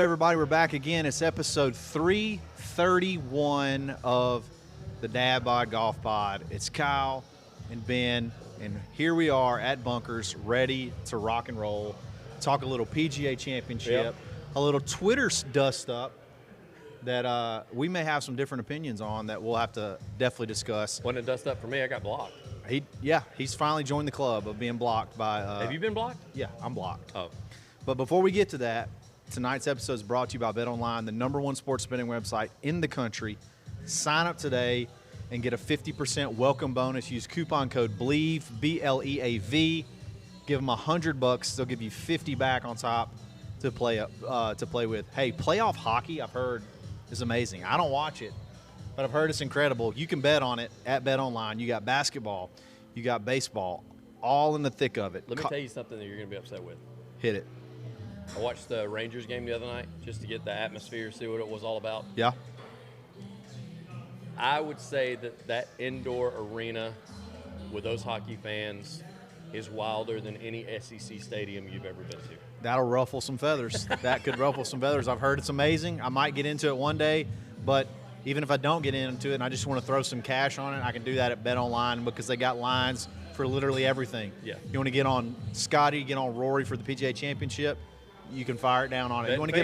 Everybody, we're back again. It's episode 331 of the Dad Bod Golf Pod. It's Kyle and Ben, and here we are at Bunkers, ready to rock and roll, talk a little PGA Championship, a little Twitter dust up that we may have some different opinions on that we'll have to definitely discuss. Wasn't it dust up for me? I got blocked. He's finally joined the club of being blocked by. Have you been blocked? Yeah, I'm blocked. Oh. But before we get to that, tonight's episode is brought to you by BetOnline, the #1 sports betting website in the country. Sign up today and get a 50% welcome bonus. Use coupon code BLEAV, BLEAV. Give them $100. They'll give you 50 back on top to play with. Hey, playoff hockey, I've heard, is amazing. I don't watch it, but I've heard it's incredible. You can bet on it at BetOnline. You got basketball, you got baseball, all in the thick of it. Let me tell you something that you're going to be upset with. Hit it. I watched the Rangers game the other night just to get the atmosphere, see what it was all about. Yeah. I would say that indoor arena with those hockey fans is wilder than any SEC stadium you've ever been to. That'll ruffle some feathers. That could ruffle some feathers. I've heard it's amazing. I might get into it one day, but even if I don't get into it and I just want to throw some cash on it, I can do that at BetOnline because they got lines for literally everything. Yeah. You want to get on Scotty, get on Rory for the PGA Championship, you can fire it down on it. You want to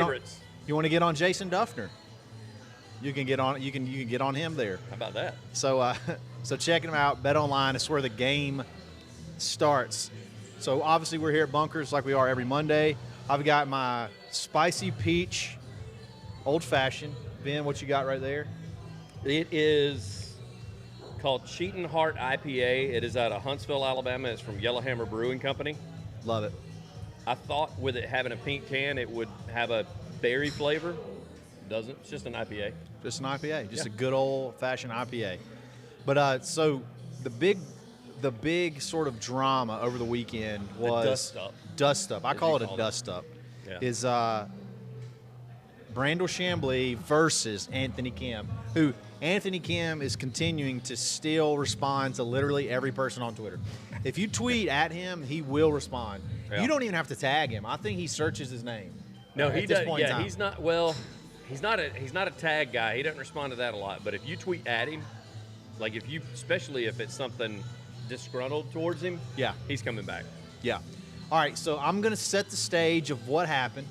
get on Jason Duffner, you can get on him there. How about that? So checking them out. BetOnline is where the game starts. So obviously we're here at Bunkers like we are every Monday. I've got my spicy peach old fashioned. Ben, what you got right there? It is called Cheatin' Heart IPA. It is out of Huntsville, Alabama. It's from Yellowhammer Brewing Company. Love it. I thought with it having a pink can, it would have a berry flavor. It doesn't. It's just an IPA. Just an IPA. Just a good old-fashioned IPA. But so the big sort of drama over the weekend was the dust up. Dust up. I call it a dust up. Yeah. Is Brandel Chamblee versus Anthony Kim, who Anthony Kim is continuing to still respond to literally every person on Twitter. If you tweet at him, he will respond. Yeah. You don't even have to tag him. I think he searches his name. No, he does. Yeah, he's not. Well, he's not a tag guy. He doesn't respond to that a lot. But if you tweet at him, like especially if it's something disgruntled towards him, yeah, he's coming back. Yeah. All right. So I'm gonna set the stage of what happened.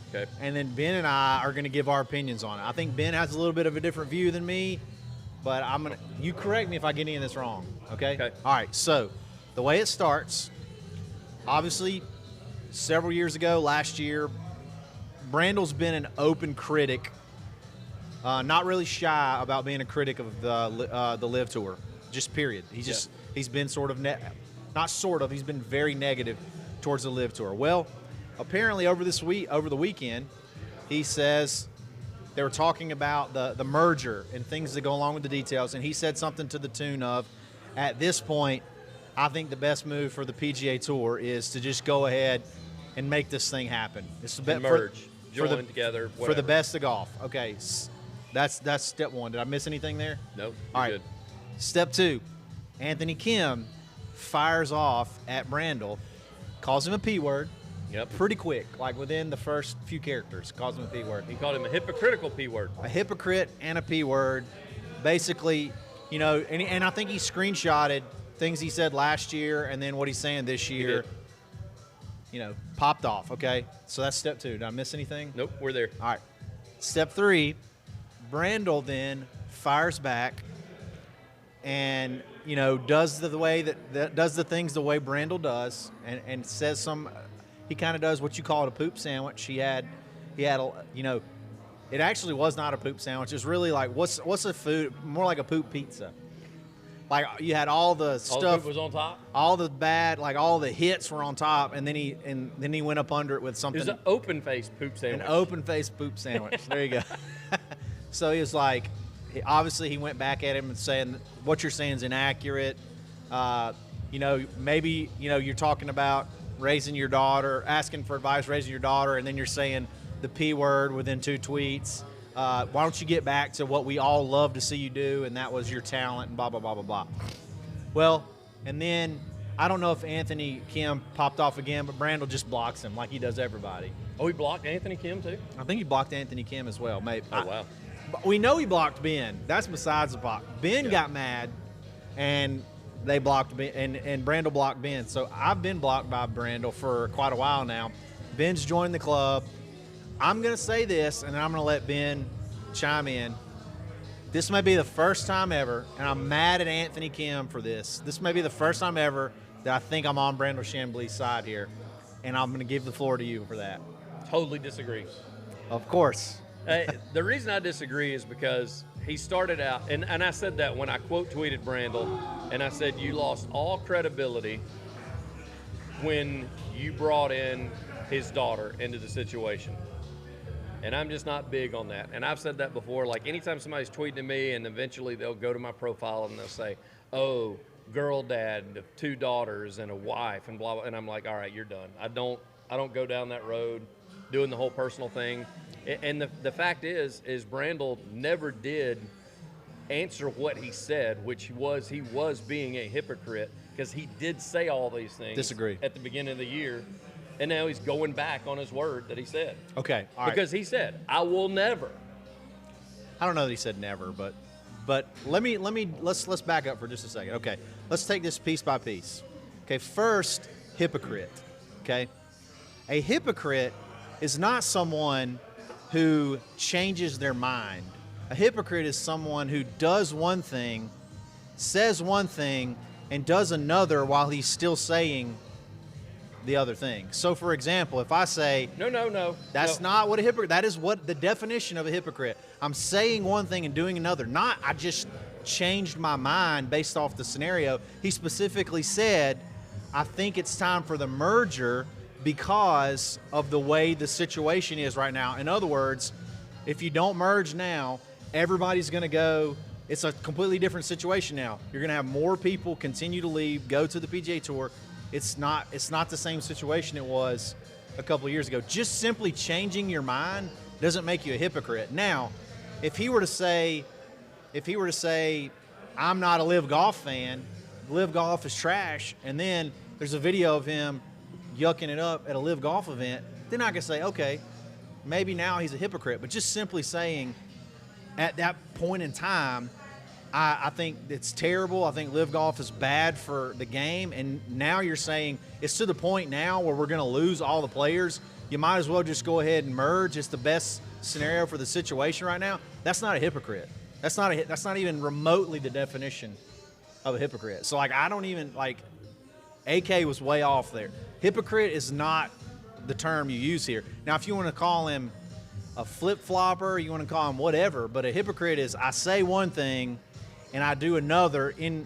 Okay. And then Ben and I are gonna give our opinions on it. I think Ben has a little bit of a different view than me, but you correct me if I get any of this wrong. Okay. Okay. All right. So the way it starts. Obviously, several years ago, last year, Brandel's been an open critic, not really shy about being a critic of the Live Tour, just period. He's been he's been very negative towards the Live Tour. Well, apparently over the weekend, he says they were talking about the merger and things that go along with the details, and he said something to the tune of, at this point, I think the best move for the PGA Tour is to just go ahead and make this thing happen. It's the merge, join together, whatever. For the best of golf. Okay, that's step one. Did I miss anything there? Nope. All right. Good. Step two, Anthony Kim fires off at Brandel, calls him a P word. Yep. Pretty quick, like within the first few characters, calls him a P word. He called him a hypocritical P word. A hypocrite and a P word. Basically, and I think he screenshotted things he said last year and then what he's saying this year, popped off, okay? So that's step two. Did I miss anything? Nope, we're there. All right. Step three, Brandel then fires back and, does the things the way Brandel does and says he kind of does what you call it a poop sandwich. He had it actually was not a poop sandwich. It's really like, what's a food, more like a poop pizza. Like you had all the stuff. All the poop was on top. All the bad, like all the hits were on top, and then he went up under it with something. It was an open-faced poop sandwich. An open-faced poop sandwich. There you go. So he was like, obviously he went back at him and saying what you're saying is inaccurate. Maybe you're talking about raising your daughter, asking for advice, raising your daughter, and then you're saying the P word within 2 tweets. Why don't you get back to what we all love to see you do, and that was your talent, and blah, blah, blah, blah, blah. Well, and then I don't know if Anthony Kim popped off again, but Brandel just blocks him like he does everybody. Oh, he blocked Anthony Kim too? I think he blocked Anthony Kim as well, maybe. Oh, wow. We know he blocked Ben. That's besides the block. Ben got mad, and they blocked Ben, and Brandel blocked Ben. So I've been blocked by Brandel for quite a while now. Ben's joined the club. I'm going to say this, and then I'm going to let Ben chime in. This may be the first time ever, and I'm mad at Anthony Kim for this. This may be the first time ever that I think I'm on Brandel Chamblee's side here, and I'm going to give the floor to you for that. Totally disagree. Of course. The reason I disagree is because he started out, and I said that when I quote tweeted Brandel, and I said you lost all credibility when you brought in his daughter into the situation. And I'm just not big on that. And I've said that before. Like, anytime somebody's tweeting to me and eventually they'll go to my profile and they'll say, oh, girl dad of 2 daughters and a wife and blah, blah. And I'm like, all right, you're done. I don't go down that road doing the whole personal thing. And the fact is Brandel never did answer what he said, which was he was being a hypocrite because he did say all these things. Disagree. At the beginning of the year. And now he's going back on his word that he said. Okay, all right. Because he said, I will never. I don't know that he said never, but let's back up for just a second. Okay, let's take this piece by piece. Okay, first, hypocrite. Okay, a hypocrite is not someone who changes their mind. A hypocrite is someone who does one thing, says one thing, and does another while he's still saying the other thing. So, for example, if I say, no, that's not what a hypocrite, that is what the definition of a hypocrite. I'm saying one thing and doing another. Not, I just changed my mind based off the scenario. He specifically said, I think it's time for the merger because of the way the situation is right now. In other words, if you don't merge now, everybody's going to go, it's a completely different situation now. You're going to have more people continue to leave, go to the PGA Tour. It's not the same situation it was a couple of years ago. Just simply changing your mind doesn't make you a hypocrite. Now, if he were to say, I'm not a Live Golf fan, Live Golf is trash, and then there's a video of him yucking it up at a Live Golf event, then I can say, okay, maybe now he's a hypocrite. But just simply saying at that point in time, I think it's terrible. I think Live Golf is bad for the game. And now you're saying it's to the point now where we're going to lose all the players. You might as well just go ahead and merge. It's the best scenario for the situation right now. That's not a hypocrite. That's not even remotely the definition of a hypocrite. So, like, I don't even, like, AK was way off there. Hypocrite is not the term you use here. Now, if you want to call him a flip-flopper, you want to call him whatever, but a hypocrite is I say one thing and I do another in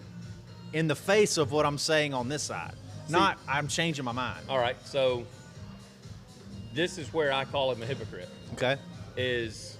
the face of what I'm saying on this side. Not I'm changing my mind. All right, so this is where I call him a hypocrite. Okay. Is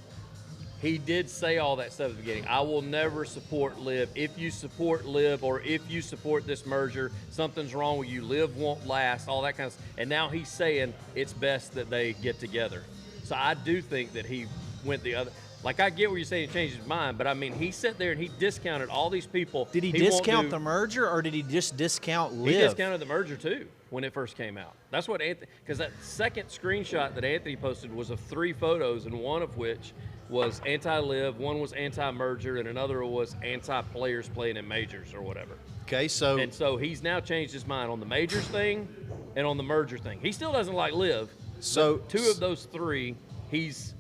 he did say all that stuff at the beginning. I will never support Live. If you support Live or if you support this merger, something's wrong with you. Live won't last, all that kind of stuff. And now he's saying it's best that they get together. So I do think that he went the other. Like, I get what you're saying, he changed his mind, but I mean, he sat there and he discounted all these people. Did he discount the merger, or did he just discount Live? He discounted the merger too when it first came out. That's what Anthony, because that second screenshot that Anthony posted was of 3 photos, and one of which was anti-Live, one was anti-merger, and another was anti-players playing in majors or whatever. Okay, so. And so he's now changed his mind on the majors thing and on the merger thing. He still doesn't like Live. So 2 of those 3, he's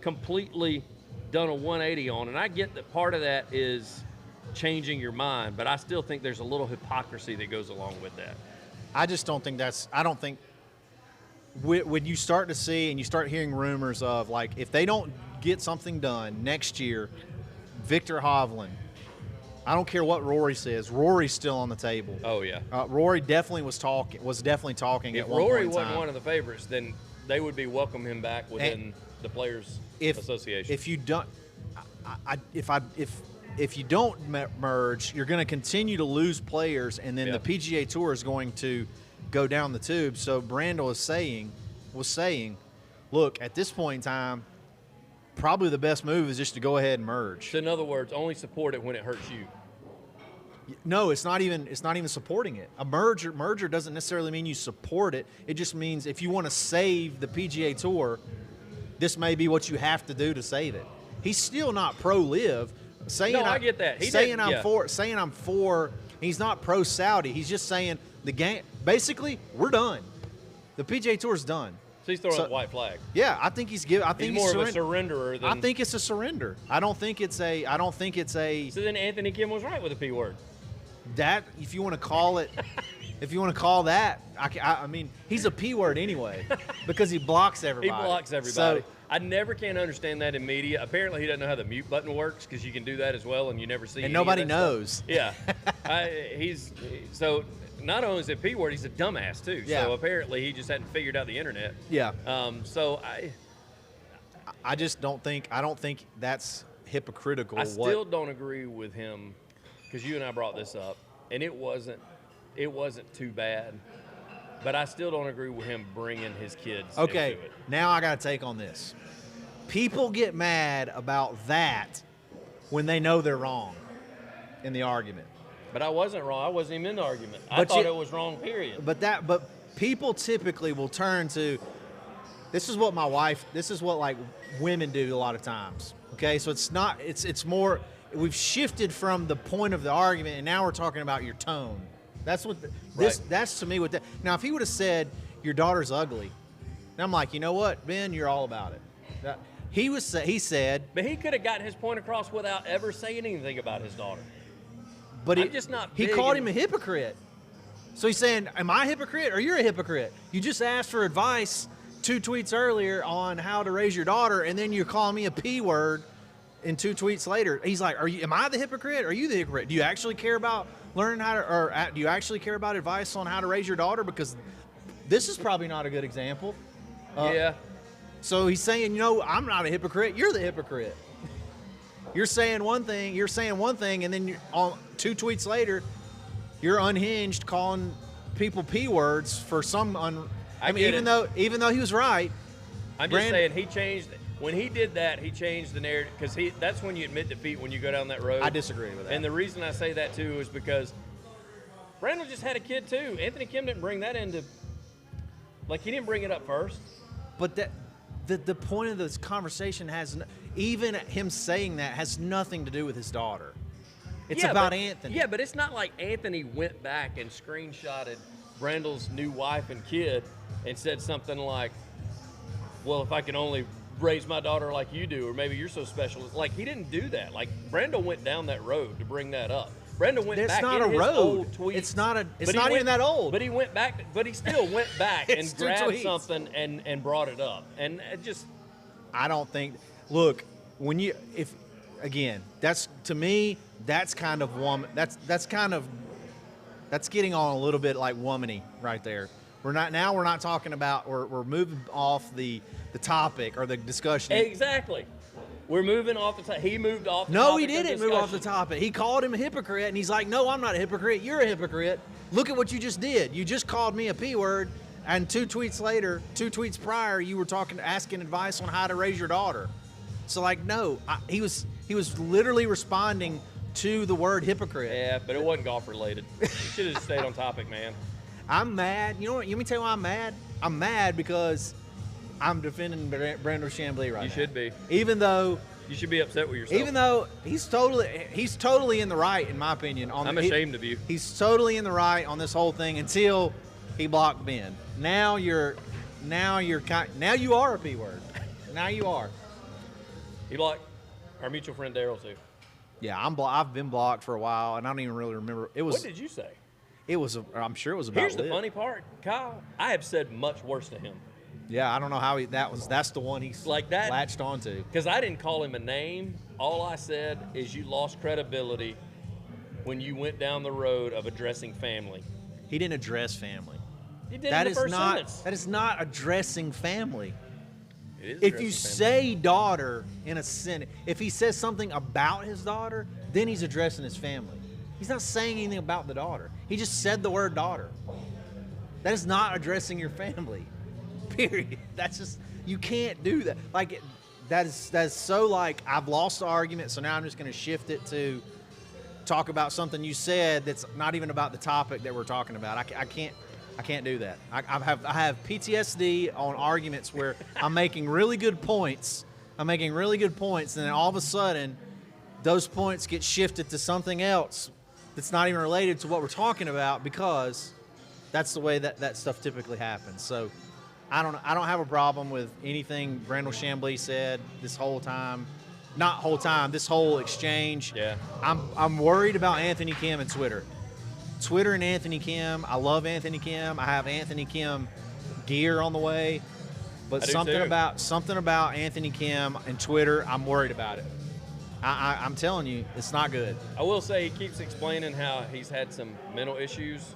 completely done a 180 on, and I get that part of that is changing your mind, but I still think there's a little hypocrisy that goes along with that. I just don't think I don't think when you start to see and you start hearing rumors of, like, if they don't get something done next year, Victor Hovland, I don't care what Rory says, Rory's still on the table. Oh yeah. Rory definitely was definitely talking if at one Rory point in time. wasn't one of the favorites, then they would be welcoming him back within the Players Association. If you don't, if you don't merge, you're going to continue to lose players, and then the PGA Tour is going to go down the tube. So Brandel was saying, look, at this point in time, probably the best move is just to go ahead and merge. So in other words, only support it when it hurts you. No, it's not even supporting it. A merger doesn't necessarily mean you support it. It just means if you want to save the PGA Tour, this may be what you have to do to save it. He's still not pro live. No, I get that. Saying I'm for. He's not pro Saudi. He's just saying the game. Basically, we're done. The PGA Tour's done. So he's throwing a white flag. Yeah, I think he's giving. I think he's more of a surrenderer than. I think it's a surrender. I don't think it's a. So then Anthony Kim was right with the P word. That, if you want to call it, if you want to call that, I mean, he's a P word anyway because he blocks everybody. He blocks everybody. So, I never can understand that in media. Apparently, he doesn't know how the mute button works because you can do that as well, and you never see. And nobody knows. Stuff. Yeah, so not only is it P word, he's a dumbass too. Yeah. So apparently, he just hadn't figured out the internet. Yeah. So I just don't think. I don't think that's hypocritical. I still don't agree with him because you and I brought this up, and it wasn't too bad. But I still don't agree with him bringing his kids into it. Now I got to take on this. People get mad about that when they know they're wrong in the argument. But I wasn't wrong. I wasn't even in the argument. I thought it was wrong, period. But people typically will turn to, this is what like women do a lot of times. Okay, so it's more, we've shifted from the point of the argument, and now we're talking about your tone. That's what that's to me what that. Now, if he would have said your daughter's ugly, and I'm like, you know what, Ben, you're all about it. He said, but he could have gotten his point across without ever saying anything about his daughter. But I'm just not. He called him a hypocrite. So he's saying, am I a hypocrite or you're a hypocrite? You just asked for advice 2 tweets earlier on how to raise your daughter, and then you're calling me a P word. And 2 tweets later, he's like, am I the hypocrite or are you the hypocrite? Do you actually care about learning how to, or do you actually care about advice on how to raise your daughter? Because this is probably not a good example. Yeah. So he's saying, I'm not a hypocrite. You're the hypocrite. You're saying one thing, and then on 2 tweets later, you're unhinged calling people P words for some even though he was right. I'm just saying he changed it. When he did that, he changed the narrative because that's when you admit defeat when you go down that road. I disagree with that. And the reason I say that too is because Brandel just had a kid too. Anthony Kim didn't bring that into, he didn't bring it up first. But the point of this conversation even him saying that has nothing to do with his daughter. It's about Anthony. Yeah, but it's not like Anthony went back and screenshotted Brandel's new wife and kid and said something like, well, if I can only raise my daughter like you do, or maybe you're so special. He didn't do that. Brandel went down that road to bring that up. Brandel went back in his old tweets. It's not even that old. But he went back, but he still went back and grabbed something and brought it up. And it just, I don't think, look, that's, to me, that's kind of woman, that's getting on a little bit like womany right there. We're not talking about, we're moving off the topic or the discussion. Exactly. We're moving off the topic. He moved off the topic. No, he didn't move off the topic. He called him a hypocrite, and he's like, no, I'm not a hypocrite. You're a hypocrite. Look at what you just did. You just called me a P word, and 2 tweets prior, you were asking advice on how to raise your daughter. So, no, he was literally responding to the word hypocrite. Yeah, but it wasn't golf related. You should have stayed on topic, man. I'm mad. You know what? Let me tell you why I'm mad. I'm mad because I'm defending Brandel Chamblee right now. You should be. Even though you should be upset with yourself. Even though he's totally in the right, in my opinion. I'm ashamed of you. He's totally in the right on this whole thing until he blocked Ben. Now you are a P word. Now you are. He blocked our mutual friend Daryl too. Yeah, I've been blocked for a while, and I don't even really remember. What did you say? I'm sure it was about. Here's the funny part, Kyle. I have said much worse to him. Yeah, I don't know how that's the one he's latched onto. Because I didn't call him a name. All I said is you lost credibility when you went down the road of addressing family. He didn't address family. He did in the first sentence. That is not addressing family. It is if you say daughter in a sentence, if he says something about his daughter, then he's addressing his family. He's not saying anything about the daughter. He just said the word daughter. That is not addressing your family. Period. That's just, you can't do that. That is so I've lost the argument, so now I'm just going to shift it talk about something you said that's not even about the topic that we're talking about. I can't do that. I have PTSD on arguments where I'm making really good points. And then all of a sudden, those points get shifted to something else that's not even related to what we're talking about, because that's the way that stuff typically happens. So I don't have a problem with anything Brandel Chamblee said this whole time. Not whole time, this whole exchange. Yeah. I'm worried about Anthony Kim and Twitter. Twitter and Anthony Kim. I love Anthony Kim. I have Anthony Kim gear on the way. But something about Anthony Kim and Twitter, I'm worried about it. I'm telling you, it's not good. I will say he keeps explaining how he's had some mental issues.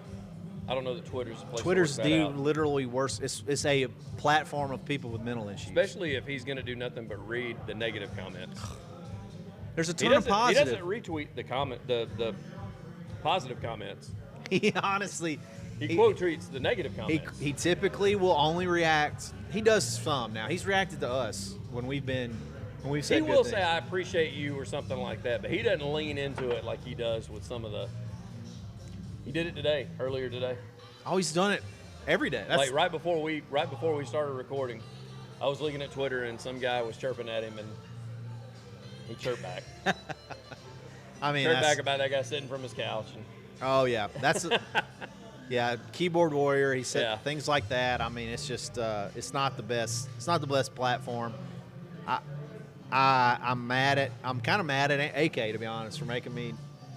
I don't know that Twitter's the place Twitter's to work that out. literally worse. It's a platform of people with mental issues. Especially if he's going to do nothing but read the negative comments. There's a ton of positive. He doesn't retweet the positive comments. He honestly... He quote tweets the negative comments. He typically will only react. He does some now. He's reacted to us when we've said good things. He will say, I appreciate you or something like that, but he doesn't lean into it like he does with some of the... He did it earlier today. Oh, he's done it every day. That's, like right before we started recording, I was looking at Twitter and some guy was chirping at him and he chirped back. I mean, chirped back about that guy sitting from his couch. And, oh yeah, yeah, keyboard warrior. He said things like that. I mean, it's just it's not the best. It's not the best platform. I'm kind of mad at AK, to be honest, for making me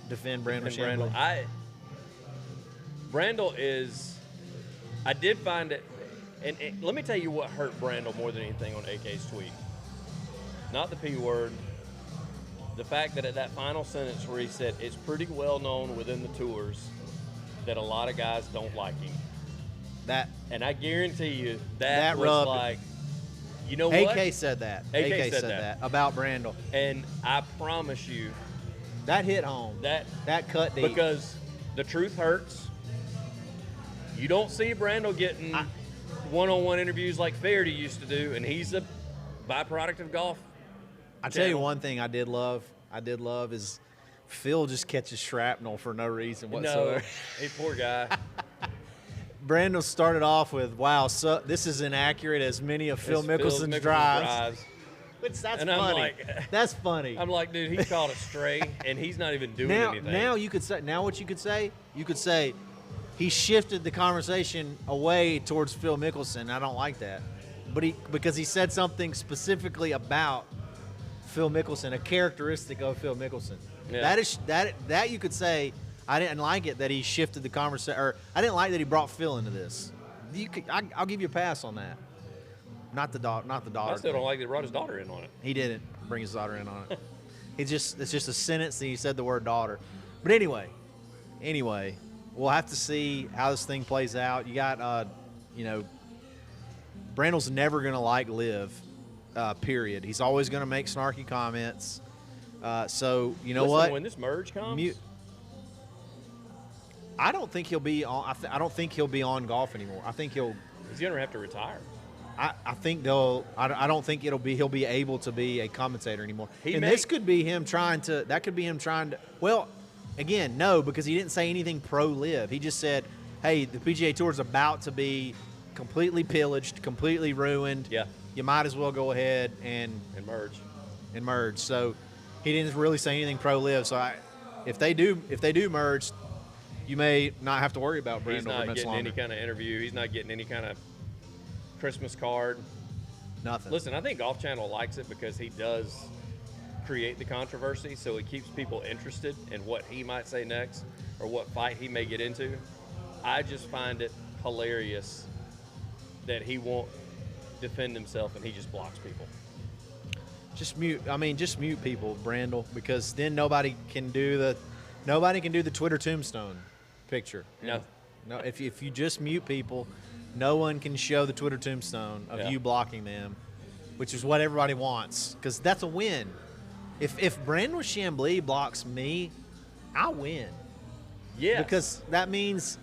defend Brandel Chamblee. Brandel is, I did find it, and let me tell you what hurt Brandel more than anything on AK's tweet. Not the P word, the fact that at that final sentence where he said, it's pretty well known within the tours that a lot of guys don't like him. And I guarantee you that was like, you know what? AK said that. AK said that about Brandel. And I promise you. That hit home. That cut deep. Because the truth hurts. You don't see Brandel getting one-on-one interviews like Fairty used to do, and he's a byproduct of golf. I tell you one thing I did love is Phil just catches shrapnel for no reason whatsoever. No, hey, poor guy. Brandel started off with, wow, so this is inaccurate as many of Phil Mickelson's drives. That's funny. I'm like, that's funny. I'm like, dude, he caught a stray, and he's not even doing anything. Now what you could say, he shifted the conversation away towards Phil Mickelson. I don't like that. Because he said something specifically about Phil Mickelson, a characteristic of Phil Mickelson. Yeah. That you could say, I didn't like it that he shifted the conversation, or I didn't like that he brought Phil into this. I'll give you a pass on that. Not the daughter. I still don't like that he brought his daughter in on it. He didn't bring his daughter in on it. It's just a sentence that he said the word daughter. But anyway, we'll have to see how this thing plays out. You got, Brandel's never going to like Liv, period. He's always going to make snarky comments. So, what? When this merge comes? I don't think he'll be on. I don't think he'll be on golf anymore. I think he's going to have to retire. I think they'll. I don't think he'll be able to be a commentator anymore. This could be him trying to. That could be him trying to. Well, again, no, because he didn't say anything pro Liv. He just said, "Hey, the PGA Tour is about to be completely pillaged, completely ruined. Yeah, you might as well go ahead and merge." So he didn't really say anything pro Liv. So if they do merge, you may not have to worry about Brandel. He's not getting any kind of interview. He's not getting any kind of Christmas card. Nothing. Listen, I think Golf Channel likes it because he does create the controversy, so it keeps people interested in what he might say next or what fight he may get into. I just find it hilarious that he won't defend himself and he just blocks people. Just mute people, Brandel, because then nobody can do the Twitter tombstone picture. No. No, if you just mute people, no one can show the Twitter tombstone of you blocking them, which is what everybody wants, because that's a win. If Brandel Chamblee blocks me, I win. Yeah. Because that means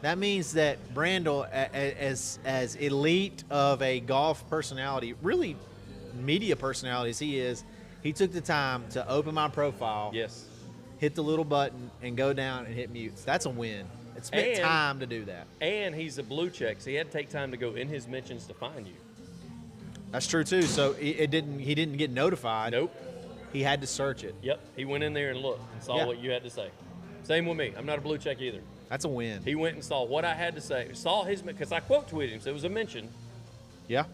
that Brandel, as elite of a golf personality, really media personality as he is, he took the time to open my profile. Yes. hit the little button, and go down and hit mutes. That's a win. It spent time to do that. And he's a blue check, so he had to take time to go in his mentions to find you. That's true too. So he didn't get notified. Nope. He had to search it. Yep. He went in there and looked and saw what you had to say. Same with me. I'm not a blue check either. That's a win. He went and saw what I had to say. Saw his, because I quote tweeted him, so it was a mention. Yeah.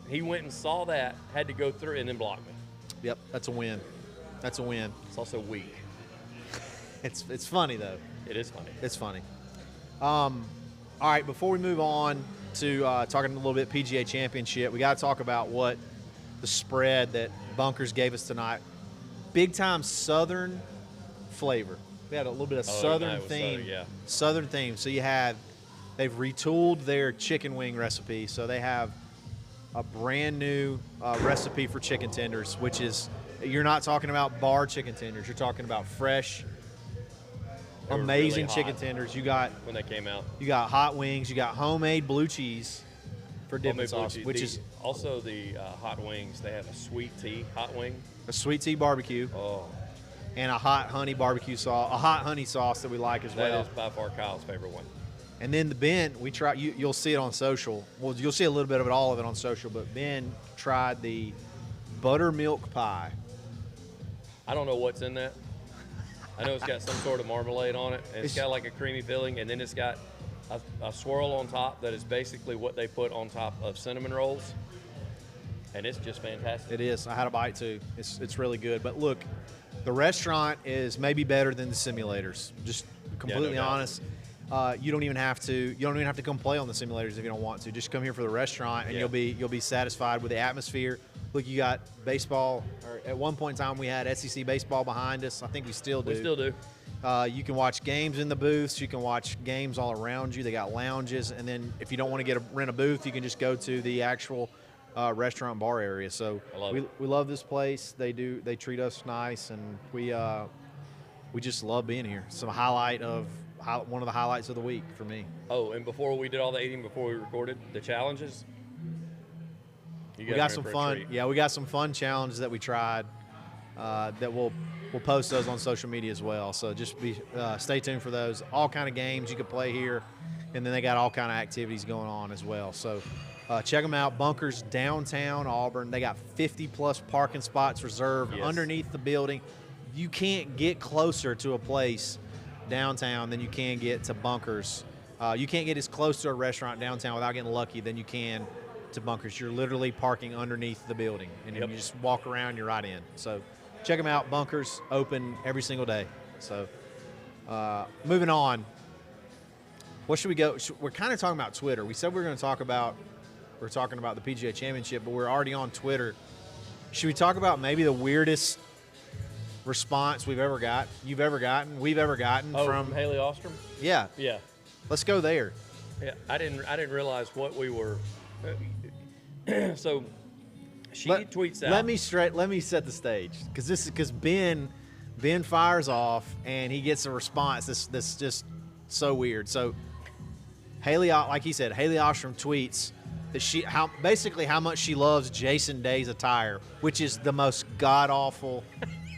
He went and saw that, had to go through, and then block me. Yep. That's a win. That's a win. It's also weak. It's funny though. It is funny. It's funny. All right. Before we move on to talking a little bit PGA Championship, we got to talk about what the spread that Bunkers gave us tonight. Big time Southern flavor. We had a little bit of Southern theme. Southern theme. So they've retooled their chicken wing recipe. So they have a brand new recipe for chicken tenders, which is, you're not talking about bar chicken tenders. You're talking about fresh, amazing really chicken tenders. You got, when they came out, you got hot wings. You got homemade blue cheese for dipping sauce, which is also the hot wings. They have a sweet tea hot wing, a sweet tea barbecue. Oh. And a hot honey barbecue sauce, a hot honey sauce that we like as well. That is by far Kyle's favorite one. And then the Ben, we tried. You'll see it on social. Well, you'll see a little bit of it, all of it on social. But Ben tried the buttermilk pie. I don't know what's in that. I know it's got some sort of marmalade on it, and it's got like a creamy filling, and then it's got a swirl on top that is basically what they put on top of cinnamon rolls, and it's just fantastic. It is. I had a bite too. It's really good. But look, the restaurant is maybe better than the simulators. Just completely honest. You don't even have to come play on the simulators if you don't want to. Just come here for the restaurant, and you'll be satisfied with the atmosphere. Look, you got baseball. Or at one point in time, we had SEC baseball behind us. I think we still do. We still do. You can watch games in the booths. You can watch games all around you. They got lounges, and then if you don't want to rent a booth, you can just go to the actual restaurant bar area. So we love this place. They treat us nice, and we just love being here. Some one of the highlights of the week for me. Oh, and before we did all the eating, before we recorded the challenges, we got some fun. Yeah, we got some fun challenges that we tried that we'll post those on social media as well. So just stay tuned for those. All kind of games you can play here, and then they got all kind of activities going on as well. So check them out. Bunkers downtown Auburn. They got 50+ parking spots reserved underneath the building. You can't get closer to a place downtown than you can get to Bunkers. You can't get as close to a restaurant downtown without getting lucky than you can to Bunkers. You're literally parking underneath the building, and then you just walk around, you're right in. So check them out. Bunkers open every single day. So moving on. What should we go? We're kind of talking about Twitter. We said we're talking about the PGA Championship, but we're already on Twitter. Should we talk about maybe the weirdest response we've ever gotten from Haley Ostrom? Yeah. Let's go there. Yeah, I didn't realize what we were. So she tweets out. Let me set the stage, because Ben fires off and he gets a response that's just so weird. So Haley, like he said, Haley Ostrom tweets that how much she loves Jason Day's attire, which is the most god awful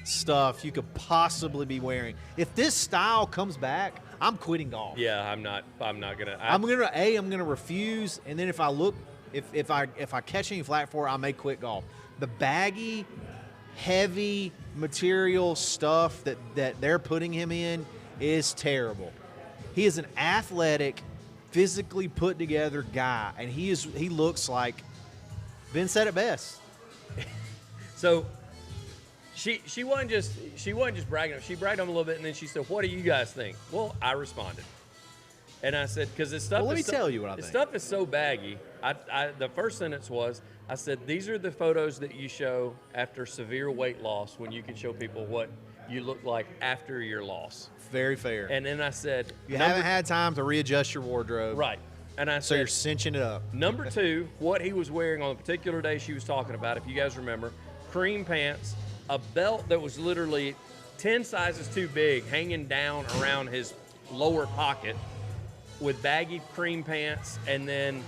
stuff you could possibly be wearing. If this style comes back, I'm quitting golf. Yeah, I'm not gonna. I'm gonna refuse, and then if I catch any flack for it, I may quit golf. The baggy, heavy material stuff that they're putting him in is terrible. He is an athletic, physically put together guy, and he looks like Ben said it best. So she wasn't just bragging. She bragged on him a little bit, and then she said, "What do you guys think?" Well, I responded, and I said, "Because this stuff." Well, let me tell you what I think. This stuff is so baggy. The first sentence was, I said, "These are the photos that you show after severe weight loss, when you can show people what you look like after your loss." Very fair. And then I said, "You haven't had time to readjust your wardrobe." Right. And I said, "So you're cinching it up." Number 2, what he was wearing on the particular day she was talking about, if you guys remember, cream pants, a belt that was literally 10 sizes too big, hanging down around his lower pocket, with baggy cream pants, and then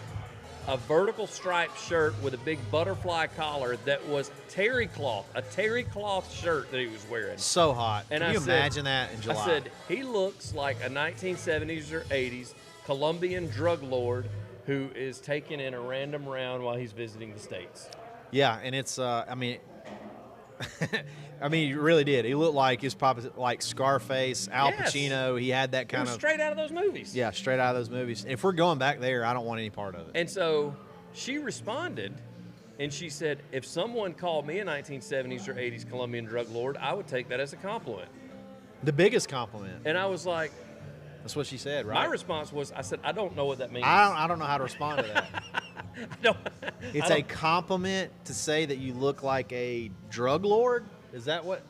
a vertical striped shirt with a big butterfly collar that was terry cloth, a terry cloth shirt that he was wearing. So hot. And Can you I said- imagine that in July? I said, he looks like a 1970s or 80s Colombian drug lord who is taking in a random round while he's visiting the States. Yeah, and it's, I mean, he really did. He looked like his pop, like Scarface, Al Yes. Pacino. He had that It kind was of straight out of those movies. Yeah, straight out of those movies. If we're going back there, I don't want any part of it. And so she responded, and she said, if someone called me a 1970s or 80s Colombian drug lord, I would take that as a compliment. The biggest compliment. And I was like, That's what she said, right? my response was, I said, I don't know what that means. I don't know how to respond to that. I don't- It's I a don't- compliment to say that you look like a drug lord. Is that what?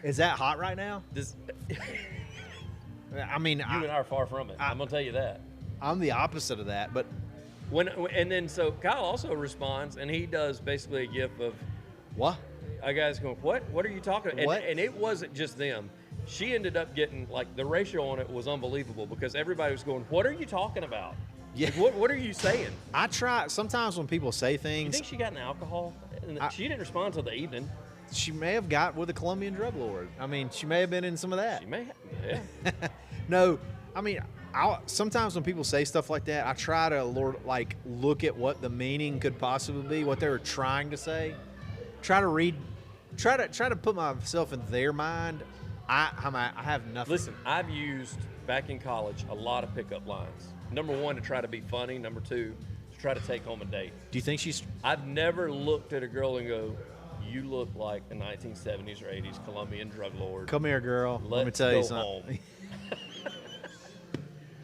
Is that hot right now? This, I mean, you and I are far from it. I'm gonna tell you that. I'm the opposite of that, but And then so Kyle also responds, and he does basically a gif of what? a guy's going, what are you talking about? What? And it wasn't just them. She ended up getting, like, the ratio on it was unbelievable because everybody was going, what are you talking about? Yeah. Like, what are you saying? I try sometimes when people say You things. think she got an alcohol? And she didn't respond till the evening. She may have got with a Colombian drug lord. I mean, she may have been in some of that. She may have, yeah. No, I mean, sometimes when people say stuff like that, I try to look at what the meaning could possibly be, what they were trying to say. Try to put myself in their mind. I have nothing. Listen, I've used, back in college, a lot of pickup lines. Number one, to try to be funny. Number two, to try to take home a date. Do you think she's? I've never looked at a girl and go, you look like a 1970s or 80s Colombian drug lord. Come here, girl. Let me Let's tell you go something.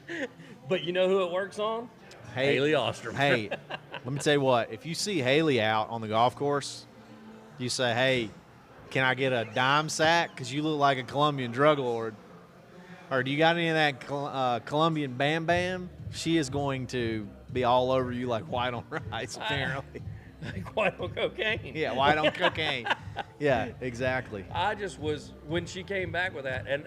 home. But you know who it works on? Haley Ostrom. Hey, let me tell you what. If you see Haley out on the golf course, you say, "Hey, can I get a dime sack? Because you look like a Colombian drug lord." Or do you got any of that Colombian Bam Bam? She is going to be all over you like white on rice, apparently. Like white on cocaine. Yeah, white on cocaine. Yeah, exactly. I just was, when she came back with that, and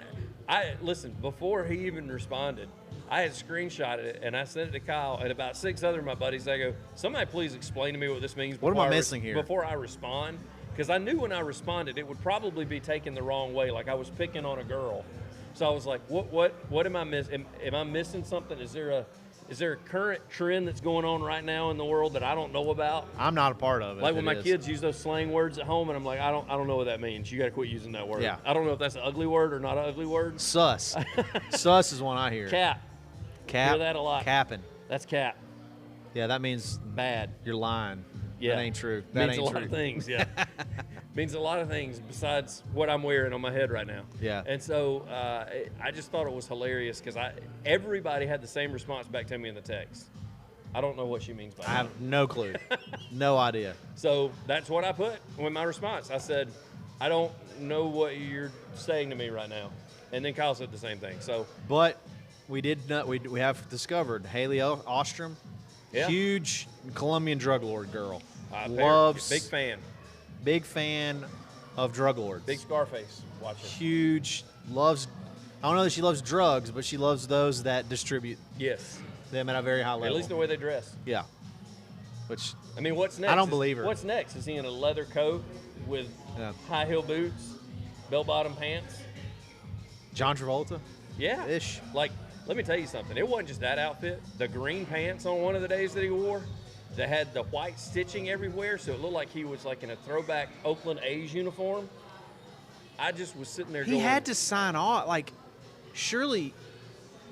listen, before he even responded, I had screenshotted it, and I sent it to Kyle and about 6 other of my buddies. I go, somebody please explain to me what this means. What am I before missing here? Before I respond, because I knew when I responded, it would probably be taken the wrong way, like I was picking on a girl. So I was like, what am I missing? Am I missing something? Is there a current trend that's going on right now in the world that I don't know about? I'm not a part of it. Like if when it my is. kids use those slang words at home, and I'm like, I don't know what that means. You got to quit using that word. Yeah. I don't know if that's an ugly word or not an ugly word. Sus. Sus is one I hear. Cap. Cap. Hear that a lot. Capping. That's cap. Yeah, that means Bad. you're lying. Yeah. That ain't true. That means ain't a lot true. of things. Yeah. Means a lot of things besides what I'm wearing on my head right now. Yeah. And so I just thought it was hilarious because everybody had the same response back to me in the text. I don't know what she means by I that. have no clue. No idea. So that's what I put with my response. I said, I don't know what you're saying to me right now. And then Kyle said the same thing. So But we did not. We have discovered Haley Ostrom, Yeah. huge Colombian drug lord girl. loves big fan of drug lords. big Scarface watcher. Huge loves. I don't know that she loves drugs, but she loves those that distribute Yes. them at a very high level. At least the way they dress. Yeah. Which I mean, what's next? don't believe her. What's next? Is he in a leather coat with Yeah. high heel boots, bell bottom pants? John Travolta. Yeah. Ish. Like, let me tell you something. It wasn't just that outfit. The green pants on one of the days that he wore that had the white stitching everywhere, so it looked like he was like in a throwback Oakland A's uniform. I just was sitting there He going, had to sign off. Like, surely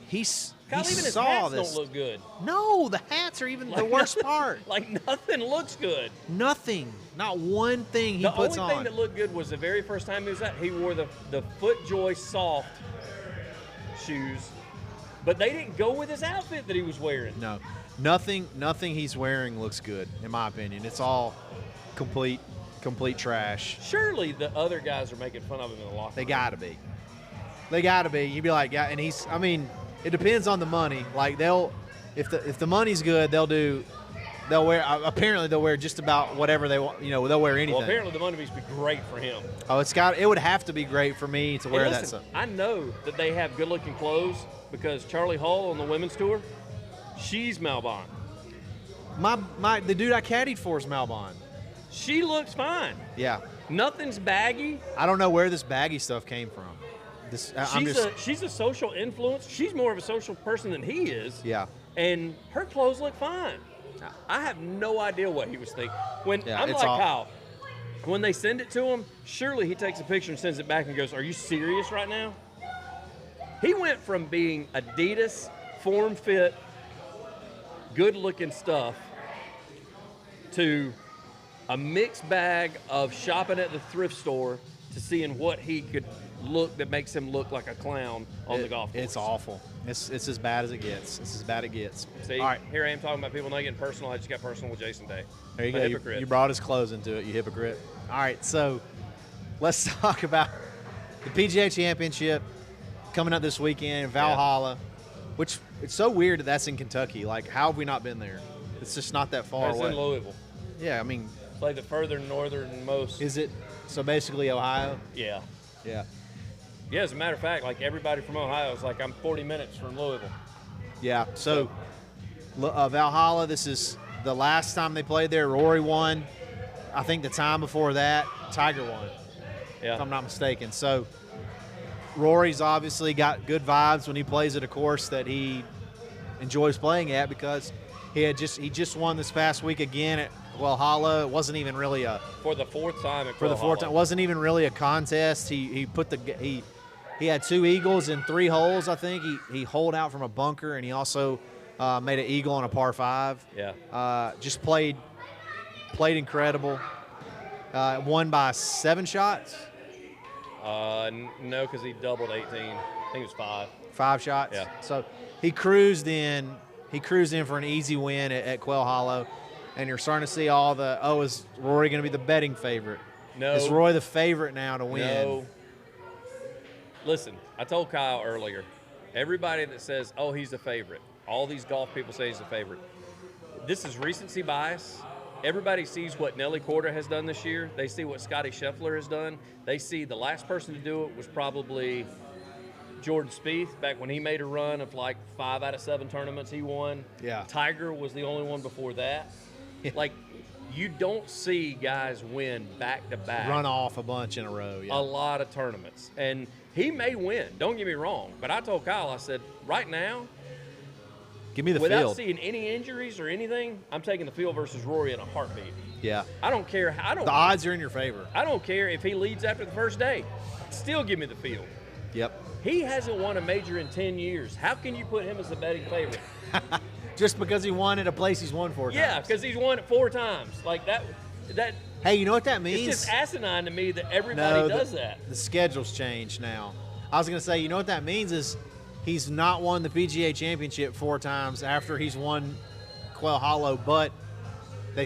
he Kyle, even his saw hats this. don't look good. No, the hats are even the worst part. Like, nothing looks good. Nothing. Not one thing he The puts only on. thing that looked good was the very first time he was out, he wore the FootJoy soft shoes, but they didn't go with his outfit that he was wearing. No, nothing he's wearing looks good, in my opinion. It's all complete trash. Surely the other guys are making fun of him in the locker They room. gotta be. They gotta be. You'd be like, yeah, and he's. I mean, it depends on the money. Like if the money's good, they'll wear. Apparently, they'll wear just about whatever they want. You know, they'll wear anything. Well, apparently the money must be great for him. Oh, it would have to be great for me to wear And that listen, stuff. I know that they have good-looking clothes because Charlie Hull on the women's tour, she's Malbon. The dude I caddied for is Malbon. She looks fine. Yeah. Nothing's baggy. I don't know where this baggy stuff came from. She's a social influence. She's more of a social person than he is. Yeah. And her clothes look fine. I have no idea what he was thinking. Kyle. When they send it to him, surely he takes a picture and sends it back and goes, "Are you serious right now?" He went from being Adidas, form fit, good-looking stuff to a mixed bag of shopping at the thrift store to seeing what he could look that makes him look like a clown on the golf course. It's awful. It's as bad as it gets. It's as bad as it gets. See, all right. Here I am talking about people not getting personal. I just got personal with Jason Day. There you go. Hypocrite. You brought his clothes into it, you hypocrite. All right, so let's talk about the PGA Championship coming up this weekend in Valhalla, which it's so weird that that's in Kentucky. Like, how have we not been there? It's just not that far away. It's in Louisville. Yeah, I mean. It's like the further northernmost. Is it? So basically Ohio? Yeah. Yeah. Yeah, as a matter of fact, like everybody from Ohio is like, I'm 40 minutes from Louisville. Yeah, so Valhalla, this is the last time they played there. Rory won. I think the time before that, Tiger won, if I'm not mistaken. So Rory's obviously got good vibes when he plays at a course that he enjoys playing at, because he just won this past week again at Valhalla. It wasn't even really for the fourth time at for the fourth time. It wasn't even really a contest. He had 2 eagles in 3 holes. I think he holed out from a bunker, and he also made an eagle on a par 5. Yeah. Just played incredible. Won by 7 shots. No, because he doubled 18. I think it was 5. 5 shots. Yeah. So he cruised in. He cruised in for an easy win at Quail Hollow, and you're starting to see all the is Rory going to be the betting favorite? No. Is Rory the favorite now to win? No. Listen, I told Kyle earlier, everybody that says, "Oh, he's the favorite," all these golf people say he's the favorite. This is recency bias. Everybody sees what Nelly Korda has done this year. They see what Scotty Scheffler has done. They see the last person to do it was probably Jordan Spieth, back when he made a run of like 5 out of 7 tournaments he won. Yeah. Tiger was the only one before that. Yeah. Like, you don't see guys win back-to-back. Run off a bunch in a row. Yeah. A lot of tournaments. And he may win, don't get me wrong. But I told Kyle, I said, right now, give me the without field. seeing any injuries or anything, I'm taking the field versus Rory in a heartbeat. Yeah. I don't care. The odds are in your favor. I don't care if he leads after the first day. Still give me the field. Yep. He hasn't won a major in 10 years. How can you put him as the betting favorite? Just because he won at a place he's won 4 times. Yeah, because he's won it 4 times. Like that. Hey, you know what that means? It's just asinine to me that everybody does that. The schedule's changed now. I was going to say, you know what that means is he's not won the PGA Championship 4 times after he's won Quail Hollow, but the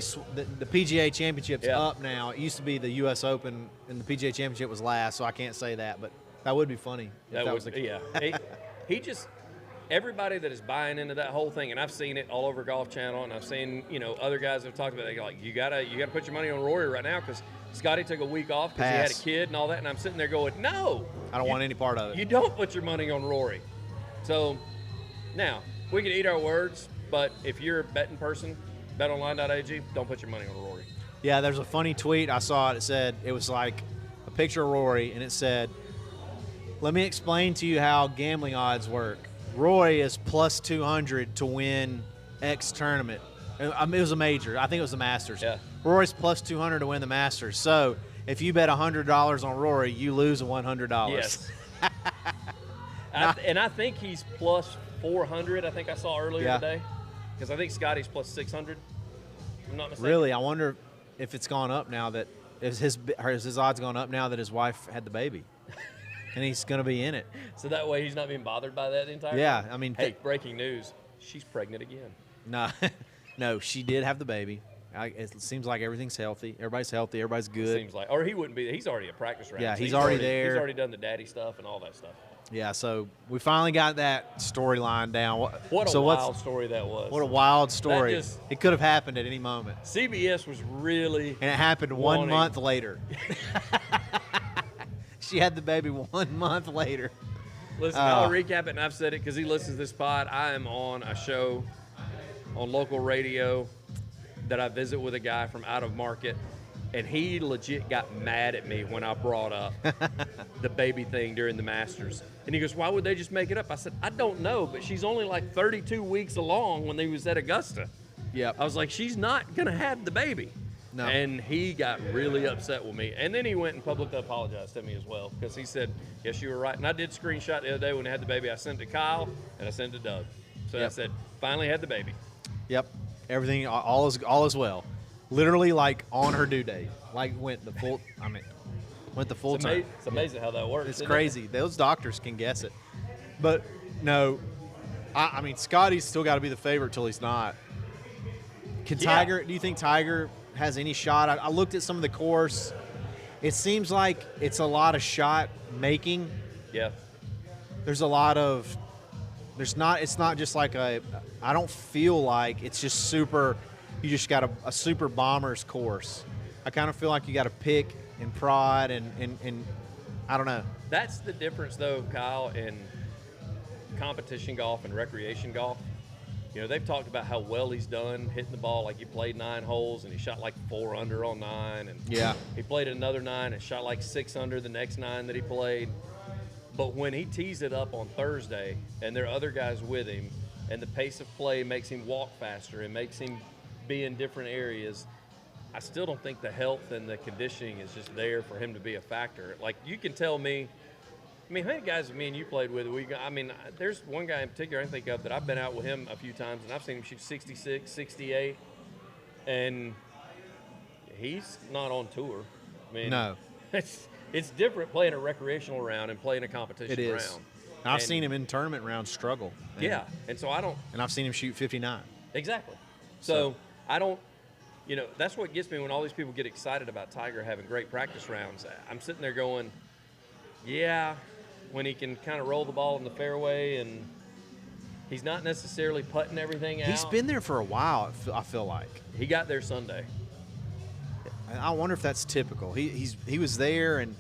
PGA Championship's up now. It used to be the U.S. Open, and the PGA Championship was last, so I can't say that, but that would be funny. That was the case. Yeah. he just, everybody that is buying into that whole thing, and I've seen it all over Golf Channel, and I've seen, other guys that have talked about it. They go like, you gotta put your money on Rory right now because Scotty took a week off because he had a kid and all that, and I'm sitting there going, no. I don't want any part of it. You don't put your money on Rory. So, now, we can eat our words, but if you're a betting person, betonline.ag, don't put your money on Rory. Yeah, there's a funny tweet. I saw it. It was like a picture of Rory, and it said, let me explain to you how gambling odds work. Rory is plus 200 to win X tournament. It was a major. I think it was the Masters. Yeah. Rory's plus 200 to win the Masters. So if you bet $100 on Rory, you lose $100. Yes. And I think he's plus 400, I think I saw earlier today. Because I think Scotty's plus 600. I'm not mistaken. Really? I wonder if it's gone up now that – has his odds gone up now that his wife had the baby? And he's going to be in it. So that way he's not being bothered by that entire Yeah, time? I mean. Hey, breaking news. She's pregnant again. No, she did have the baby. It seems like everything's healthy. Everybody's healthy. Everybody's good. Seems like. Or he wouldn't be. He's already at practice round. Yeah, so he's already there. He's already done the daddy stuff and all that stuff. Yeah, so we finally got that storyline down. What a wild story that was. What a wild story. It could have happened at any moment. CBS was really And it happened 1 month later. She had the baby 1 month later. Listen, I'll recap it, and I've said it because he listens to this pod. I am on a show on local radio that I visit with a guy from out of market, and he legit got mad at me when I brought up the baby thing during the Masters. And he goes, why would they just make it up? I said, I don't know, but she's only like 32 weeks along when they was at Augusta. Yep. I was like, she's not going to have the baby. No. And he got really upset with me. And then he went and publicly apologized to me as well, because he said, yes, you were right. And I did screenshot the other day when I had the baby. I sent it to Kyle, and I sent it to Doug. So I said, finally had the baby. Yep. Everything, all is well. Literally, like, on her due date. Like, went the full time. It's amazing how that works. It's crazy. Those doctors can guess it. But, no, I mean, Scotty's still got to be the favorite till he's not. Do you think Tiger has any shot? I looked at some of the course. It seems like it's a lot of shot making. Yeah. There's a lot of – it's not just like I don't feel like it's just super – you just got a super bomber's course. I kind of feel like you got to pick and prod and I don't know. That's the difference, though, Kyle, in competition golf and recreation golf. You know, they've talked about how well he's done hitting the ball. Like, he played 9 holes, and he shot like 4 under on 9. And yeah, he played another 9 and shot like 6 under the next 9 that he played. But when he tees it up on Thursday, and there are other guys with him, and the pace of play makes him walk faster and makes him be in different areas, I still don't think the health and the conditioning is just there for him to be a factor. Like, you can tell me, I mean, how many guys me and you played with? There's one guy in particular I think of that I've been out with him a few times, and I've seen him shoot 66, 68, and he's not on tour. I mean, no. It's different playing a recreational round and playing a competition round. And I've seen him in tournament rounds struggle. And so I don't. And I've seen him shoot 59. Exactly. So I don't. You know, that's what gets me when all these people get excited about Tiger having great practice rounds. I'm sitting there going, yeah, when he can kind of roll the ball in the fairway and he's not necessarily putting everything out. He's been there for a while, I feel like. He got there Sunday. I wonder if that's typical. He was there and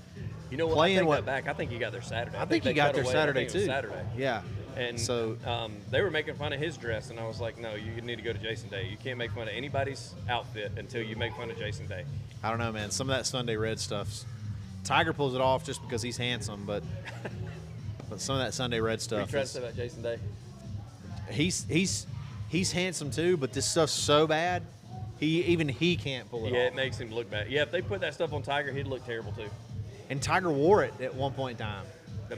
you know what? I take that back. I think he got there Saturday. I think he got there Saturday too. Saturday. Yeah. And so they were making fun of his dress, and I was like, no, you need to go to Jason Day. You can't make fun of anybody's outfit until you make fun of Jason Day. I don't know, man. Some of that Sunday red stuff, Tiger pulls it off just because he's handsome, but some of that Sunday red stuff. What are you trying to say about Jason Day? He's handsome too, but this stuff's so bad, he can't pull it off. Yeah, it makes him look bad. Yeah, if they put that stuff on Tiger, he'd look terrible too. And Tiger wore it at one point in time. The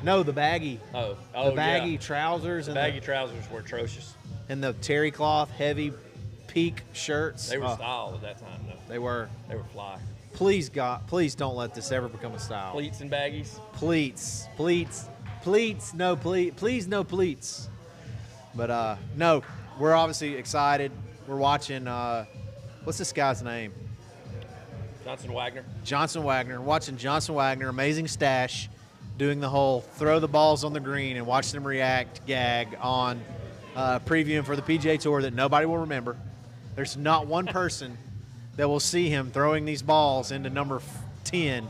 No, the baggy. The baggy trousers. The baggy trousers were atrocious. And the terry cloth, heavy peak shirts. They were style at that time, though. They were. They were fly. Please, God, please don't let this ever become a style. Pleats and baggies. Pleats. No, please, no pleats. But, no, we're obviously excited. We're watching, what's this guy's name? Johnson Wagner. Watching Johnson Wagner, amazing stash, doing the whole throw the balls on the green and watch them react gag on previewing for the PGA Tour that nobody will remember. There's not one person that will see him throwing these balls into number 10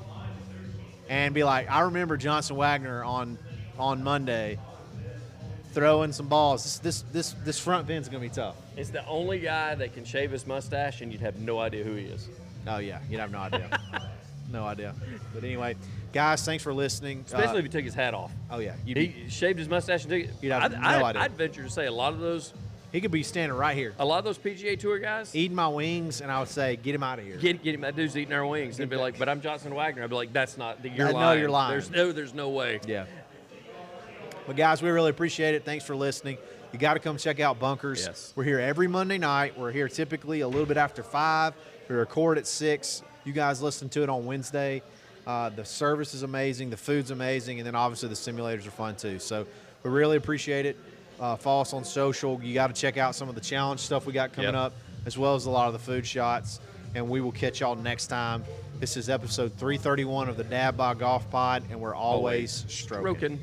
and be like, I remember Johnson Wagner on Monday throwing some balls. This front pin's going to be tough. It's the only guy that can shave his mustache and you'd have no idea who he is. Oh, yeah. You'd have no idea. No idea. But anyway, guys, thanks for listening. Especially if he took his hat off. Oh, yeah. He shaved his mustache and took it. You'd have no idea. I'd venture to say a lot of those. He could be standing right here. A lot of those PGA Tour guys. Eating my wings, and I would say, get him out of here. Get him. That dude's eating our wings. And be like, but I'm Johnson Wagner. I'd be like, that's not. You're lying. No, you're lying. There's no way. Yeah. But, guys, we really appreciate it. Thanks for listening. You got to come check out Bunkers. Yes. We're here every Monday night. We're here typically a little bit after 5. We record at 6. You guys listen to it on Wednesday. The service is amazing. The food's amazing. And then, obviously, the simulators are fun, too. So we really appreciate it. Follow us on social. You got to check out some of the challenge stuff we got coming up, as well as a lot of the food shots. And we will catch y'all next time. This is episode 331 of the Dad Bod Golf Pod, and we're always stroking.